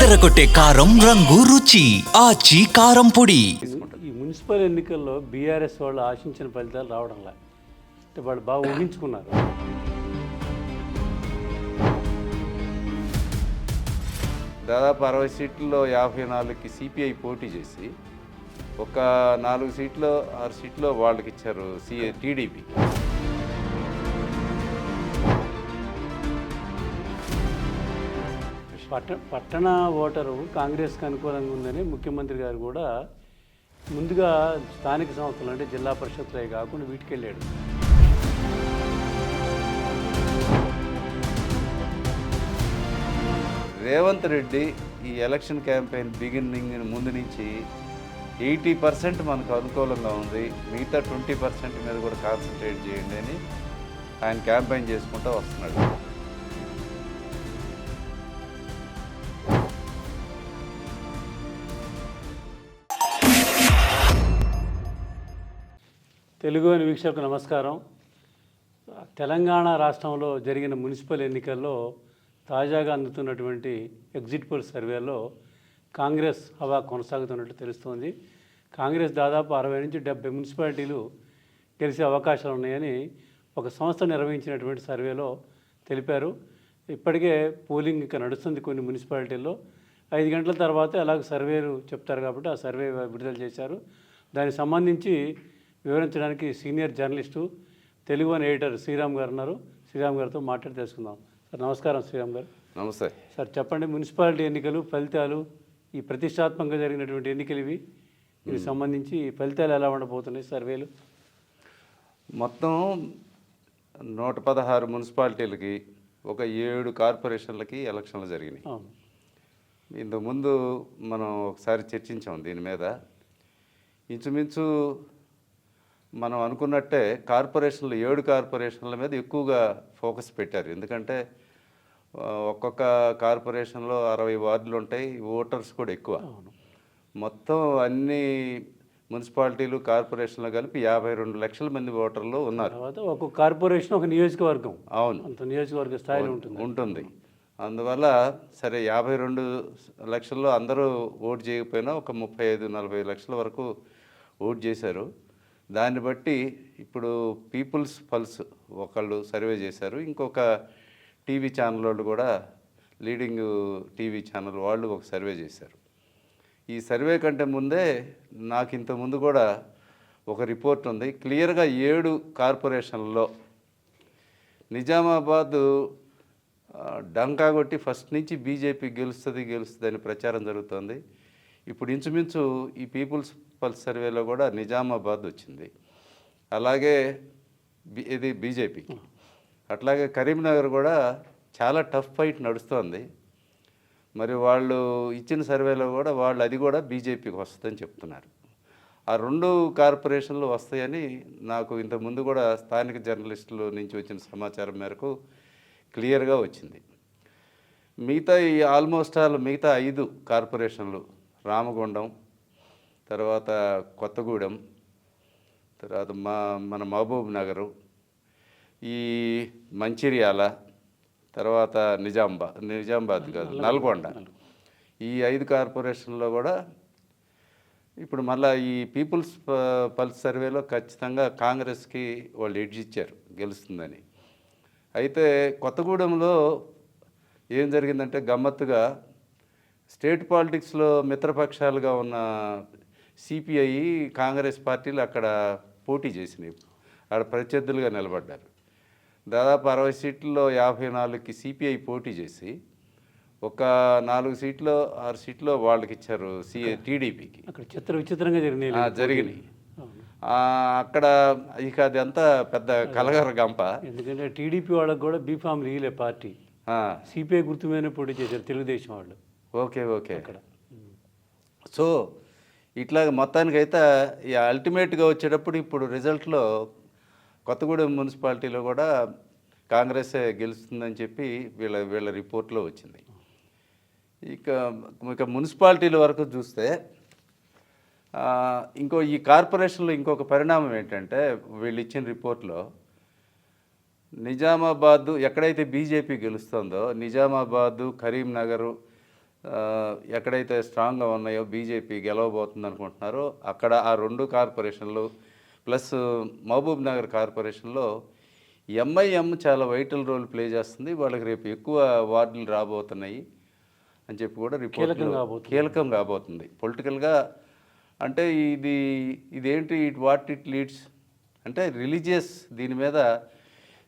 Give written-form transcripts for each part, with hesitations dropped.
అదరగొట్టే కారం రంగు రుచి ఆచి కారం పొడి. ఈ మున్సిపల్ ఎన్నికల్లో బీఆర్ఎస్ వాళ్ళు ఆశించిన ఫలితాలు రావడంలా, అంటే వాళ్ళు బాగా ఊహించుకున్నారు. దాదాపు 60 సీట్లలో 54కి సిపిఐ పోటీ చేసి ఒక 4 సీట్లో 6 సీట్లో వాళ్ళకి ఇచ్చారు టీడీపీ. పట్టణ ఓటరు కాంగ్రెస్కి అనుకూలంగా ఉందని ముఖ్యమంత్రి గారు కూడా ముందుగా స్థానిక సంస్థలు అంటే జిల్లా పరిషత్లే కాకుండా వీటికి వెళ్ళాడు. రేవంత్ రెడ్డి ఈ ఎలక్షన్ క్యాంపెయిన్ బిగినింగ్ ముందు నుంచి 80% మనకు అనుకూలంగా ఉంది, మిగతా 20% మీద కూడా కాన్సన్ట్రేట్ చేయండి అని ఆయన క్యాంపెయిన్ చేసుకుంటూ వస్తున్నాడు. తెలుగు అని వీక్షకు నమస్కారం. తెలంగాణ రాష్ట్రంలో జరిగిన మున్సిపల్ ఎన్నికల్లో తాజాగా అందుతున్నటువంటి ఎగ్జిట్ పోల్ సర్వేలో కాంగ్రెస్ హవా కొనసాగుతున్నట్టు తెలుస్తోంది. కాంగ్రెస్ దాదాపు 60 నుంచి 70 మున్సిపాలిటీలు గెలిచే అవకాశాలు ఉన్నాయని ఒక సంస్థ నిర్వహించినటువంటి సర్వేలో తెలిపారు. ఇప్పటికే పోలింగ్ ఇంకా నడుస్తుంది కొన్ని మున్సిపాలిటీల్లో. 5 గంటల తర్వాత ఎలాగ సర్వేలు చెప్తారు కాబట్టి ఆ సర్వే విడుదల చేశారు. దానికి సంబంధించి వివరించడానికి సీనియర్ జర్నలిస్టు తెలుగు అని ఎడిటర్ శ్రీరామ్ గారు ఉన్నారు. శ్రీరామ్ గారితో మాట్లాడి తెలుసుకుందాం. సార్ నమస్కారం. శ్రీరామ్ గారు. నమస్తే సార్, చెప్పండి, మున్సిపాలిటీ ఎన్నికలు ఫలితాలు, ఈ ప్రతిష్టాత్మకంగా జరిగినటువంటి ఎన్నికలు ఇవి సంబంధించి ఫలితాలు ఎలా ఉండబోతున్నాయి సర్వేలు? మొత్తం 116 మున్సిపాలిటీలకి ఒక 7 కార్పొరేషన్లకి ఎలక్షన్లు జరిగినాయి. ఇంతకుముందు మనం ఒకసారి చర్చించాం దీని మీద. ఇంచుమించు మనం అనుకున్నట్టే కార్పొరేషన్లు 7 కార్పొరేషన్ల మీద ఎక్కువగా ఫోకస్ పెట్టారు. ఎందుకంటే ఒక్కొక్క కార్పొరేషన్లో 60 వార్డులు ఉంటాయి, ఓటర్స్ కూడా ఎక్కువ. మొత్తం అన్ని మున్సిపాలిటీలు కార్పొరేషన్లు కలిపి 52 లక్షల మంది ఓటర్లు ఉన్నారు. ఒక్కొక్క కార్పొరేషన్ ఒక నియోజకవర్గం. అవును, అంత నియోజకవర్గ స్థాయిలో ఉంటుంది. అందువల్ల సరే 52 లక్షల్లో అందరూ ఓటు చేయకపోయినా ఒక 35-40 లక్షల వరకు ఓటు చేశారు. దాన్ని బట్టి ఇప్పుడు పీపుల్స్ పల్స్ ఒకళ్ళు సర్వే చేశారు, ఇంకొక టీవీ ఛానల్ వాళ్ళు కూడా, లీడింగ్ టీవీ ఛానల్ వాళ్ళు ఒక సర్వే చేశారు. ఈ సర్వే కంటే ముందే నాకు ఇంతకుముందు కూడా ఒక రిపోర్ట్ ఉంది. క్లియర్గా 7 కార్పొరేషన్లలో నిజామాబాద్ డంకా కొట్టి ఫస్ట్ నుంచి బీజేపీ గెలుస్తుంది అని ప్రచారం జరుగుతుంది. ఇప్పుడు ఇంచుమించు ఈ పీపుల్స్ పల్స్ సర్వేలో కూడా నిజామాబాద్ వచ్చింది. అలాగే ఇది బీజేపీకి. అట్లాగే కరీంనగర్ కూడా చాలా టఫ్ ఫైట్ నడుస్తోంది. మరి వాళ్ళు ఇచ్చిన సర్వేలో కూడా అది కూడా బీజేపీకి వస్తుందని చెప్తున్నారు. ఆ 2 కార్పొరేషన్లు వస్తాయని నాకు ఇంతకుముందు కూడా స్థానిక జర్నలిస్టుల నుంచి వచ్చిన సమాచారం మేరకు క్లియర్గా వచ్చింది. మిగతా ఈ ఆల్మోస్ట్ ఆల్ మిగతా 5 కార్పొరేషన్లు, రామగుండం, తర్వాత కొత్తగూడెం, తర్వాత మన మహబూబ్ నగరు, ఈ మంచిర్యాల, తర్వాత నిజామాబాద్ కాదు నల్గొండ, ఈ 5 కార్పొరేషన్లో కూడా ఇప్పుడు మళ్ళీ ఈ పీపుల్స్ పల్స్ సర్వేలో ఖచ్చితంగా కాంగ్రెస్కి వాళ్ళు ఎడ్జ్ ఇచ్చారు గెలుస్తుందని. అయితే కొత్తగూడెంలో ఏం జరిగిందంటే గమ్మత్తుగా స్టేట్ పాలిటిక్స్లో మిత్రపక్షాలుగా ఉన్న సిపిఐ, కాంగ్రెస్ పార్టీలు అక్కడ పోటీ చేసినాయి, అక్కడ ప్రత్యర్థులుగా నిలబడ్డారు. దాదాపు 60 సీట్లలో 54కి సిపిఐ పోటీ చేసి ఒక 4 సీట్లో 6 సీట్లో వాళ్ళకి ఇచ్చారు టీడీపీకి. అక్కడ విచిత్రంగా జరిగినాయి. అక్కడ ఇక అది అంతా పెద్ద కలగర గంప. ఎందుకంటే టీడీపీ వాళ్ళకి కూడా బీఫామ్ లీలే పార్టీ, సిపిఐ గుర్తు మీద పోటీ చేశారు తెలుగుదేశం వాళ్ళు. ఓకే అక్కడ. సో ఇట్లా మొత్తానికైతే ఈ అల్టిమేట్గా వచ్చేటప్పుడు ఇప్పుడు రిజల్ట్లో కొత్తగూడెం మున్సిపాలిటీలో కూడా కాంగ్రెసే గెలుస్తుందని చెప్పి వీళ్ళ రిపోర్ట్లో వచ్చింది. ఇక మున్సిపాలిటీల వరకు చూస్తే ఈ కార్పొరేషన్లో ఇంకొక పరిణామం ఏంటంటే వీళ్ళు ఇచ్చిన రిపోర్ట్లో నిజామాబాదు ఎక్కడైతే బీజేపీ గెలుస్తుందో నిజామాబాదు, కరీంనగర్, ఎక్కడైతే స్ట్రాంగ్గా ఉన్నాయో బీజేపీ గెలవబోతుంది అనుకుంటున్నారో అక్కడ ఆ 2 కార్పొరేషన్లు ప్లస్ మహబూబ్ నగర్ కార్పొరేషన్లో ఎంఐఎం చాలా వైటల్ రోల్ ప్లే చేస్తుంది. వాళ్ళకి రేపు ఎక్కువ వార్డులు రాబోతున్నాయి అని చెప్పి కూడా రిపోర్ట్ కీలకం కాబోతుంది పొలిటికల్గా. అంటే ఇదేంటి వాట్ ఇట్ లీడ్స్ అంటే రిలీజియస్ దీని మీద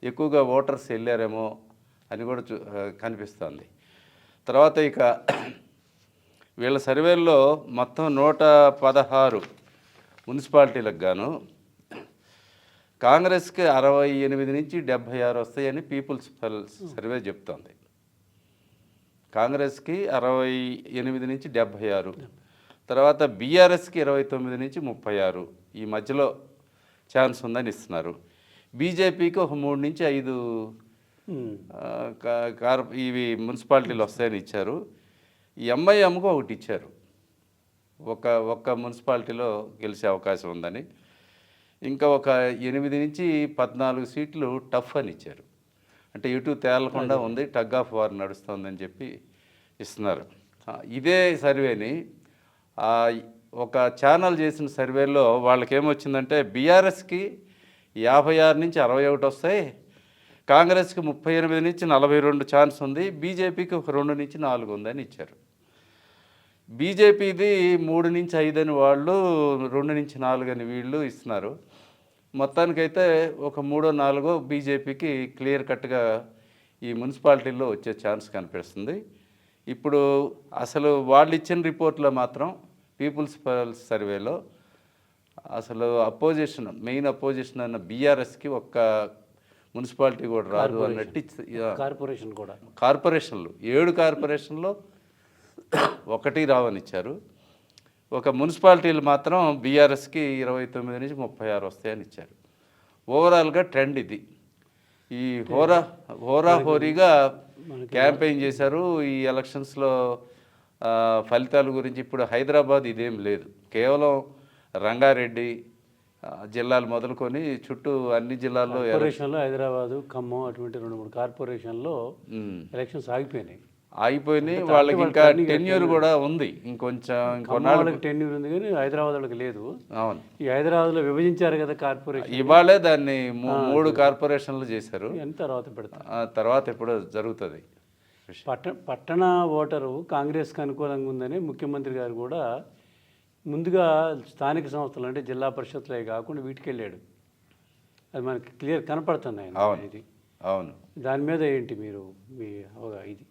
ఎక్కువగా ఓటర్స్ వెళ్ళారేమో అని కూడా కనిపిస్తుంది. తర్వాత ఇక వీళ్ళ సర్వేల్లో మొత్తం 116 మున్సిపాలిటీలకు గాను కాంగ్రెస్కి 68 నుంచి 76 వస్తాయని పీపుల్స్ పల్స్ సర్వే చెప్తోంది. కాంగ్రెస్కి 68 నుంచి 76, తర్వాత బీఆర్ఎస్కి 29 నుంచి 36 ఈ మధ్యలో ఛాన్స్ ఉందని ఇస్తున్నారు. బీజేపీకి ఒక 3 నుంచి 5 ఇవి మున్సిపాలిటీలు వస్తాయని ఇచ్చారు. ఎంఐఎంకు ఒకటి ఇచ్చారు, ఒక్క మున్సిపాలిటీలో గెలిచే అవకాశం ఉందని. ఇంకా ఒక 8 నుంచి 14 సీట్లు టఫ్ అని ఇచ్చారు. అంటే ఇటు తేలకుండా ఉంది, టగ్ ఆఫ్ వార్ నడుస్తుందని చెప్పి ఇస్తున్నారు. ఇదే సర్వేని ఒక ఛానల్ చేసిన సర్వేలో వాళ్ళకేమొచ్చిందంటే బీఆర్ఎస్కి 56 నుంచి 61 వస్తాయి, కాంగ్రెస్కి 38 నుంచి 42 ఛాన్స్ ఉంది, బీజేపీకి ఒక 2 నుంచి 4 ఉందని ఇచ్చారు. బీజేపీది 3 నుంచి 5 అని వాళ్ళు, 2 నుంచి 4 అని వీళ్ళు ఇస్తున్నారు. మొత్తానికైతే ఒక 3, 4 బీజేపీకి క్లియర్ కట్గా ఈ మున్సిపాలిటీల్లో వచ్చే ఛాన్స్ కనిపిస్తుంది. ఇప్పుడు అసలు వాళ్ళు ఇచ్చిన రిపోర్ట్లో మాత్రం పీపుల్స్ పల్స్ సర్వేలో అసలు మెయిన్ అపోజిషన్ అన్న బీఆర్ఎస్కి ఒక్క మున్సిపాలిటీ కూడా రాదు అన్నట్టు కార్పొరేషన్లు 7 కార్పొరేషన్లో 1 రావని ఇచ్చారు. ఒక మున్సిపాలిటీలు మాత్రం బీఆర్ఎస్కి 29 నుంచి 36 వస్తాయని ఇచ్చారు. ఓవరాల్గా ట్రెండ్ ఇది. ఈ హోరాహోరీగా క్యాంపెయిన్ చేశారు ఈ ఎలక్షన్స్లో. ఫలితాల గురించి ఇప్పుడు హైదరాబాద్ ఇదేం లేదు, కేవలం రంగారెడ్డి జిల్లాలు మొదలుకొని చుట్టూ అన్ని జిల్లాల్లో హైదరాబాదు, ఖమ్మం అటువంటి 2-3 కార్పొరేషన్లో ఎలక్షన్స్ ఆగిపోయినాయి. వాళ్ళకి ఇంకా టెన్యూర్ కూడా ఉంది, ఇంకొంచెం టెన్యూర్ ఉంది కానీ హైదరాబాద్ వాళ్ళకి లేదు. అవును, ఈ హైదరాబాద్లో విభజించారు కదా కార్పొరేషన్, ఇవాళే దాన్ని 3 కార్పొరేషన్లు చేశారు. తర్వాత పెడతారు, తర్వాత ఎప్పుడో జరుగుతుంది. పట్టణ ఓటరు కాంగ్రెస్కి అనుకూలంగా ఉందని ముఖ్యమంత్రి గారు కూడా ముందుగా స్థానిక సంస్థలు అంటే జిల్లా పరిషత్లే కాకుండా వీటికి వెళ్ళాడు. అది మనకి క్లియర్ కనపడుతుంది ఆయన. ఇది అవును, దాని మీద ఏంటి మీరు మీ ఇది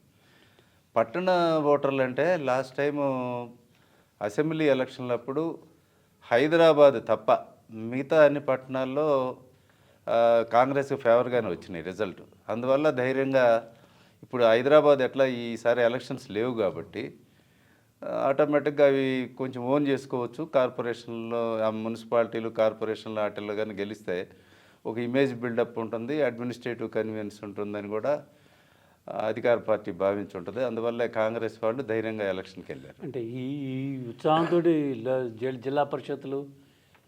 పట్టణ ఓటర్లు అంటే లాస్ట్ టైము అసెంబ్లీ ఎలక్షన్లప్పుడు హైదరాబాద్ తప్ప మిగతా అన్ని పట్టణాల్లో కాంగ్రెస్ ఫేవర్గానే వచ్చినాయి రిజల్ట్. అందువల్ల ధైర్యంగా ఇప్పుడు హైదరాబాద్ ఎట్లా ఈసారి ఎలక్షన్స్ లేవు కాబట్టి ఆటోమేటిక్గా అవి కొంచెం ఓన్ చేసుకోవచ్చు. కార్పొరేషన్లో మున్సిపాలిటీలు కార్పొరేషన్లు వాటిల్లో కానీ గెలిస్తే ఒక ఇమేజ్ బిల్డప్ ఉంటుంది, అడ్మినిస్ట్రేటివ్ కన్వీనియన్స్ ఉంటుందని కూడా అధికార పార్టీ భావించుంటుంది. అందువల్ల కాంగ్రెస్ వాళ్ళు ధైర్యంగా ఎలక్షన్కి వెళ్ళారు. అంటే ఈ ఉత్సాహంతో జిల్లా పరిషత్తులు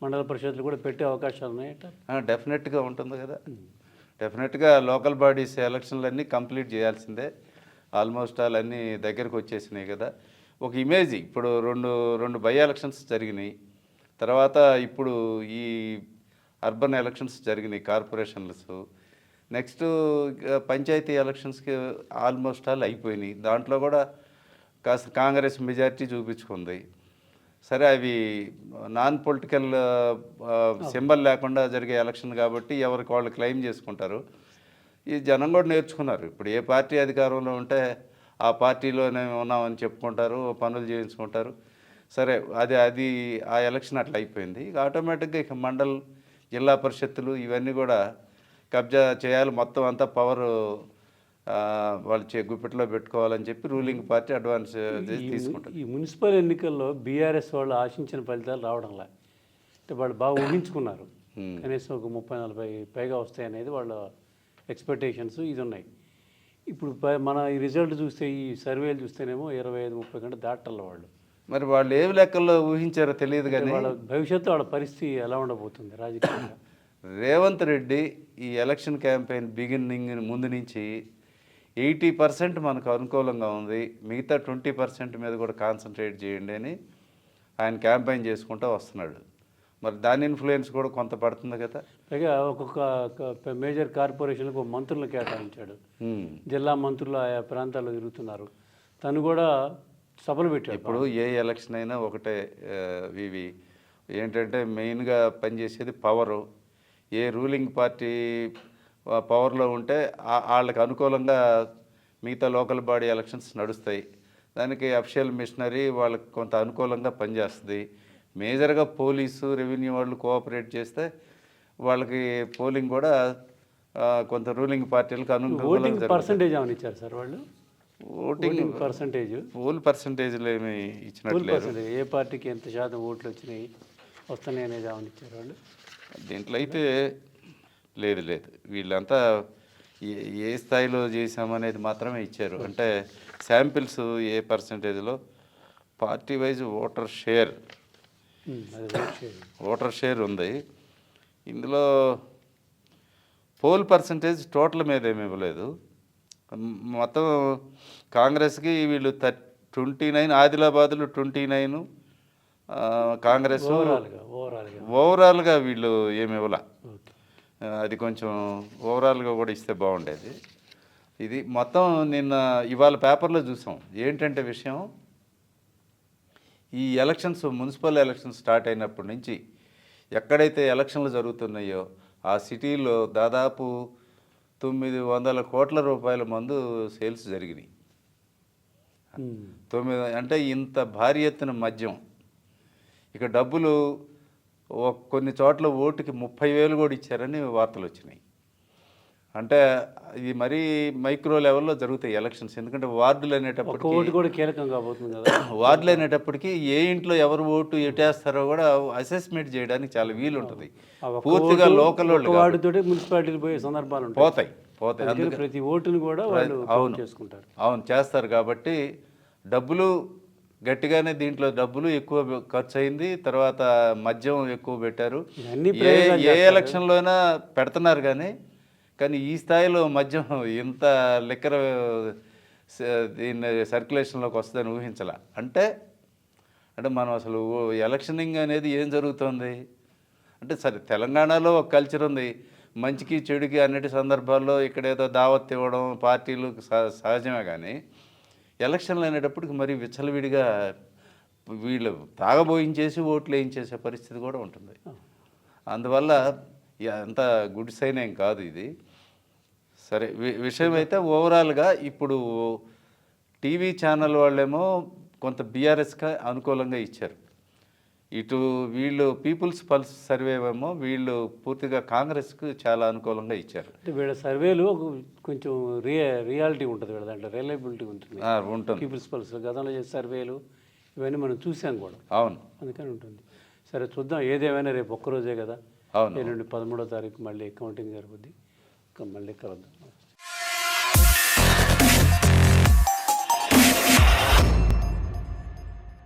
మండల పరిషత్తులు కూడా పెట్టే అవకాశాలు ఉన్నాయట. డెఫినెట్గా ఉంటుంది కదా. డెఫినెట్గా లోకల్ బాడీస్ ఎలక్షన్లు అన్నీ కంప్లీట్ చేయాల్సిందే. ఆల్మోస్ట్ ఆల్ అన్నీ దగ్గరకు వచ్చేసినాయి కదా. ఒక ఇమేజ్ ఇప్పుడు రెండు బై ఎలక్షన్స్ జరిగినాయి, తర్వాత ఇప్పుడు ఈ అర్బన్ ఎలక్షన్స్ జరిగినాయి కార్పొరేషన్స్. నెక్స్ట్ పంచాయతీ ఎలక్షన్స్కి ఆల్మోస్ట్ ఆల్ అయిపోయినాయి. దాంట్లో కూడా కాస్త కాంగ్రెస్ మెజారిటీ చూపించుకుంది. సరే, అవి నాన్ పొలిటికల్ సింబల్ లేకుండా జరిగే ఎలక్షన్ కాబట్టి ఎవరికి వాళ్ళు క్లెయిమ్ చేసుకుంటారు. ఈ జనం కూడా నేర్చుకున్నారు. ఇప్పుడు ఏ పార్టీ అధికారంలో ఉంటే ఆ పార్టీలోనే ఉన్నామని చెప్పుకుంటారు, పనులు చేయించుకుంటారు. సరే, అది ఆ ఎలక్షన్ అట్లా అయిపోయింది. ఇక ఆటోమేటిక్గా ఇక మండల్ జిల్లా పరిషత్తులు ఇవన్నీ కూడా కబ్జా చేయాలి, మొత్తం అంతా పవర్ వాళ్ళు గుప్పెట్లో పెట్టుకోవాలని చెప్పి రూలింగ్ పార్టీ అడ్వాన్స్ తీసుకుంటారు. ఈ మున్సిపల్ ఎన్నికల్లో బీఆర్ఎస్ వాళ్ళు ఆశించిన ఫలితాలు రావడంలా, అంటే వాళ్ళు బాగా ఊహించుకున్నారు. కనీసం ఒక 30-40 పైగా వస్తాయనేది వాళ్ళ ఎక్స్పెక్టేషన్స్ ఇది ఉన్నాయి. ఇప్పుడు మన ఈ రిజల్ట్ చూస్తే, ఈ సర్వేలు చూస్తేనేమో 25-30 కంటే దాటల్ల వాళ్ళు. మరి వాళ్ళు ఏమి లెక్కల్లో ఊహించారో తెలియదు కానీ వాళ్ళ భవిష్యత్తు వాళ్ళ పరిస్థితి ఎలా ఉండబోతుంది రాజకీయంగా. రేవంత్ రెడ్డి ఈ ఎలక్షన్ క్యాంపెయిన్ బిగినింగ్ ముందు నుంచి 80% మనకు అనుకూలంగా ఉంది, మిగతా 20% మీద కూడా కాన్సన్ట్రేట్ చేయండి అని ఆయన క్యాంపెయిన్ చేసుకుంటూ వస్తున్నాడు. మరి దాని ఇన్ఫ్లుయెన్స్ కూడా కొంత పడుతుంది కదా. పైగా ఒక్కొక్క మేజర్ కార్పొరేషన్లకు మంత్రులు కేటాయించాడు. జిల్లా మంత్రులు ఆయా ప్రాంతాల్లో తిరుగుతున్నారు. తను కూడా సభలు పెట్టాడు. ఇప్పుడు ఏ ఎలక్షన్ అయినా ఒకటే, ఇవి ఏంటంటే మెయిన్గా పనిచేసేది పవరు. ఏ రూలింగ్ పార్టీ పవర్లో ఉంటే వాళ్ళకి అనుకూలంగా మిగతా లోకల్ బాడీ ఎలక్షన్స్ నడుస్తాయి. దానికి అఫిషియల్ మిషనరీ వాళ్ళకి కొంత అనుకూలంగా పనిచేస్తుంది. మేజర్గా పోలీసు రెవెన్యూ వాళ్ళు కోఆపరేట్ చేస్తే వాళ్ళకి పోలింగ్ కూడా కొంత రూలింగ్ పార్టీలకు అనుకూలంగా పర్సంటేజ్ ఏమైనా ఇచ్చారు సార్ వాళ్ళు? ఓటింగ్ పర్సంటేజ్, పోల్ పర్సంటేజ్లు ఏమి ఇచ్చినట్లేదు. ఏ పార్టీకి ఎంత శాతం ఓట్లు వచ్చినాయి వస్తున్నాయి అనేది ఏమైనా ఇచ్చారు వాళ్ళు? దీంట్లో అయితే లేదు. వీళ్ళంతా ఏ స్థాయిలో చేసామనేది మాత్రమే ఇచ్చారు. అంటే శాంపిల్స్ ఏ పర్సంటేజ్లో పార్టీ వైజ్ ఓటర్ షేర్ ఉంది. ఇందులో పోల్ పర్సంటేజ్ టోటల్ మీద ఏమి ఇవ్వలేదు. మొత్తం కాంగ్రెస్కి వీళ్ళు 29, ఆదిలాబాద్లో 29, కాంగ్రెస్ ఓవరాల్గా వీళ్ళు ఏమి ఇవ్వాల. అది కొంచెం ఓవరాల్గా కూడా ఇస్తే బాగుండేది. ఇది మొత్తం ఇవాళ పేపర్లో చూసాం. ఏంటంటే విషయం, ఈ ఎలక్షన్స్, మున్సిపల్ ఎలక్షన్స్ స్టార్ట్ అయినప్పటి నుంచి ఎక్కడైతే ఎలక్షన్లు జరుగుతున్నాయో ఆ సిటీలో దాదాపు 900 కోట్ల రూపాయల మందు సేల్స్ జరిగినాయి. 9 అంటే ఇంత భారీ ఎత్తున మద్యం. ఇక డబ్బులు కొన్ని చోట్ల ఓటుకి 30,000 కూడా ఇచ్చారని వార్తలు వచ్చినాయి. అంటే ఇది మరీ మైక్రో లెవెల్లో జరుగుతాయి ఎలక్షన్స్. ఎందుకంటే వార్డులు అనేటప్పటికి ఓటు కూడా కీలకం కాబోతుంది కదా. వార్డులు అనేటప్పటికి ఏ ఇంట్లో ఎవరు ఓటు ఎటేస్తారో కూడా అసెస్మెంట్ చేయడానికి చాలా వీలు ఉంటుంది. పూర్తిగా లోకల్ వార్డుతోటి మున్సిపాలిటీలు పోయే సందర్భాలు పోతాయి. ప్రతి ఓటును కూడా వాళ్ళు చేసుకుంటారు. అవును, చేస్తారు. కాబట్టి డబ్బులు గట్టిగానే దీంట్లో డబ్బులు ఎక్కువ ఖర్చు అయింది. తర్వాత మద్యం ఎక్కువ పెట్టారు. ఏ ఎలక్షన్లో అయినా పెడుతున్నారు కానీ ఈ స్థాయిలో మద్యం ఇంత లిక్కర్ దీన్ని సర్క్యులేషన్లోకి వస్తుందని ఊహించాల. అంటే మనం అసలు ఎలక్షనింగ్ అనేది ఏం జరుగుతుంది అంటే, సరే తెలంగాణలో ఒక కల్చర్ ఉంది, మంచికి చెడుకి అన్నిటి సందర్భాల్లో ఇక్కడేదో దావత్ ఇవ్వడం పార్టీలు సహజమే. కానీ ఎలక్షన్లు అనేటప్పటికి మరి విచ్చలవిడిగా వీళ్ళు తాగబోయించేసి ఓట్లు వేయించేసే పరిస్థితి కూడా ఉంటుంది. అందువల్ల అంత గుడ్ సైన్ ఏం కాదు ఇది. సరే, విషయం అయితే ఓవరాల్గా ఇప్పుడు టీవీ ఛానల్ వాళ్ళేమో కొంత బీఆర్ఎస్కి అనుకూలంగా ఇచ్చారు. ఇటు వీళ్ళు పీపుల్స్ పల్స్ సర్వే ఏమో వీళ్ళు పూర్తిగా కాంగ్రెస్కు చాలా అనుకూలంగా ఇచ్చారు. వీళ్ళ సర్వేలు కొంచెం రియాలిటీ ఉంటుంది, వీళ్ళ దాంట్లో రిలయబిలిటీ ఉంటుంది. పీపుల్స్ పల్స్ గతంలో చేసే సర్వేలు ఇవన్నీ మనం చూసాం కూడా. అవును, అందుకని ఉంటుంది. సరే చూద్దాం, ఏదేమైనా రేపు ఒక్కరోజే కదా. అవును, 13వ తారీఖు మళ్ళీ కౌంటింగ్ జరుగుద్ది. మళ్ళీ కలుద్దాం.